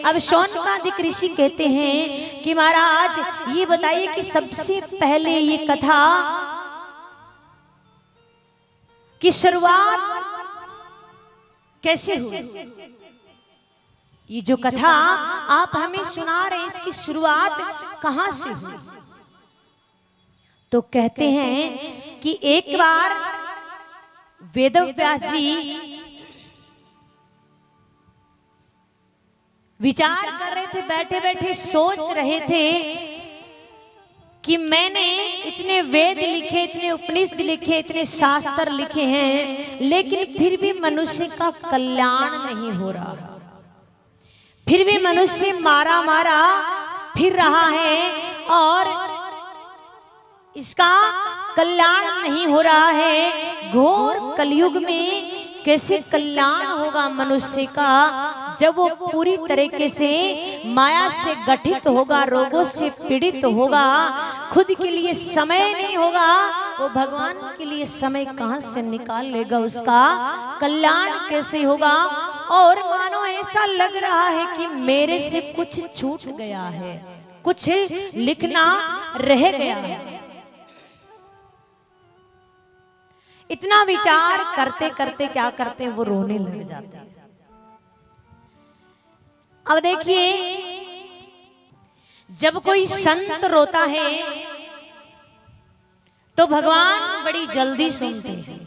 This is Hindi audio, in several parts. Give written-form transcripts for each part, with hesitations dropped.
अब शौनकादिक ऋषि कहते हैं कि महाराज ये बताइए कि सबसे पहले ये कथा की शुरुआत कैसे हुई? ये जो कथा आप हमें सुना रहे हैं इसकी शुरुआत कहां से हुई? तो कहते हैं कि एक बार वेदव्यास जी विचार कर रहे थे, बैठे बैठे सोच रहे थे कि मैंने इतने वेद लिखे, इतने उपनिषद लिखे, इतने शास्त्र लिखे हैं, लेकिन फिर भी मनुष्य का कल्याण नहीं हो रहा, फिर भी मनुष्य मारा मारा फिर रहा है और इसका कल्याण नहीं हो रहा है। घोर कलयुग में कैसे कल्याण होगा मनुष्य का जब वो पूरी तरीके से माया से गठित होगा, रोगों से पीड़ित होगा, खुद के लिए समय नहीं होगा, वो भगवान के लिए समय कहां से निकाल लेगा, उसका कल्याण कैसे होगा? और मानो ऐसा लग रहा है कि मेरे से कुछ छूट गया है, कुछ लिखना रह गया है। इतना विचार करते करते क्या करते हैं, वो रोने लग जाते हैं। अब देखिए, जब कोई संत रोता है तो भगवान बड़ी जल्दी सुनते हैं।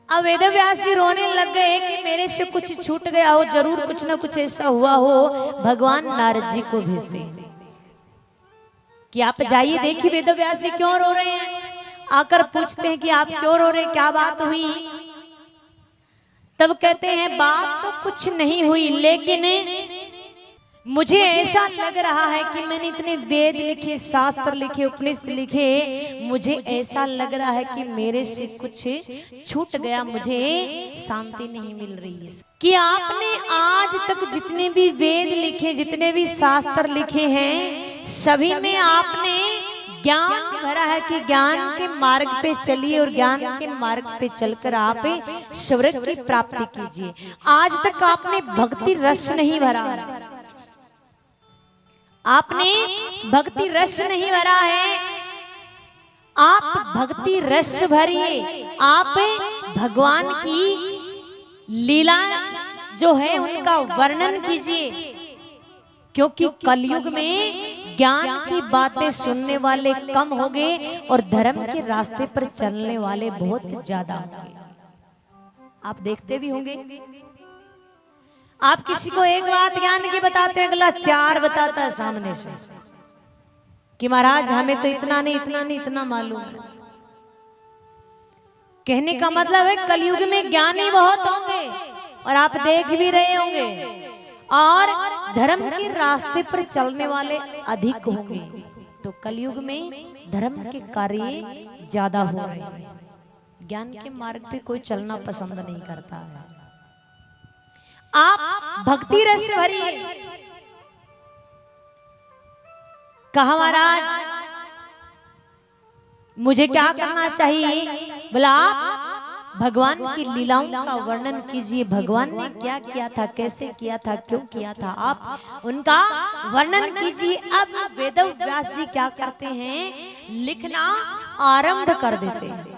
अब वेदव्यास जी रोने लग गए कि मेरे से कुछ छूट गया हो, जरूर कुछ ना कुछ ऐसा हुआ हो। भगवान नारद जी को भेजते हैं कि आप जाइए, देखिए वेदव्यास जी क्यों रो रहे हैं। आकर पूछते हैं कि आप क्यों रो रहे हैं, क्या बात हुई? तब कहते हैं बात तो कुछ नहीं हुई, लेकिन मुझे ऐसा लग रहा है कि मैंने इतने वेद लिखे, शास्त्र लिखे, उपनिषद लिखे, मुझे ऐसा लग रहा है कि मेरे से कुछ छूट गया, मुझे शांति नहीं मिल रही है। कि आपने आज तक जितने भी वेद लिखे, जितने भी शास्त्र लिखे हैं, सभी में आपने ज्ञान भरा है कि ज्ञान के मार्ग पे चलिए और ज्ञान के मार्ग पे चलकर आप स्वर्ग की प्राप्ति कीजिए। आज तक आपने भक्ति रस नहीं भरा, आपने भक्ति रस नहीं भरा है। आप भक्ति रस भरिए, आप भगवान की लीला जो है उनका वर्णन कीजिए, क्योंकि कलयुग में ज्ञान की बातें सुनने वाले कम हो गए और धर्म के रास्ते पर चलने वाले बहुत ज्यादा हो गए। आप देखते भी होंगे, आप किसी को एक बात ज्ञान की बताते हैं, अगला चार बताता है सामने से कि महाराज हमें तो इतना नहीं, इतना नहीं, इतना मालूम है। कहने का मतलब है कलयुग में ज्ञानी बहुत होंगे और आप देख भी रहे होंगे, और धर्म के रास्ते पर चलने वाले अधिक होंगे। तो कलयुग में धर्म के कार्य ज्यादा हो रहे हैं, ज्ञान के मार्ग पे कोई चलना pसंद नहीं करता है। आप भक्ति रस भरी, कहा महाराज मुझे क्या करना चाहिए? बोला आप भगवान की लीलाओं का वर्णन कीजिए, भगवान ने क्या किया था, कैसे किया था, क्यों किया था, आप उनका वर्णन कीजिए। अब वेदव्यास जी क्या करते हैं, लिखना आरंभ कर देते हैं।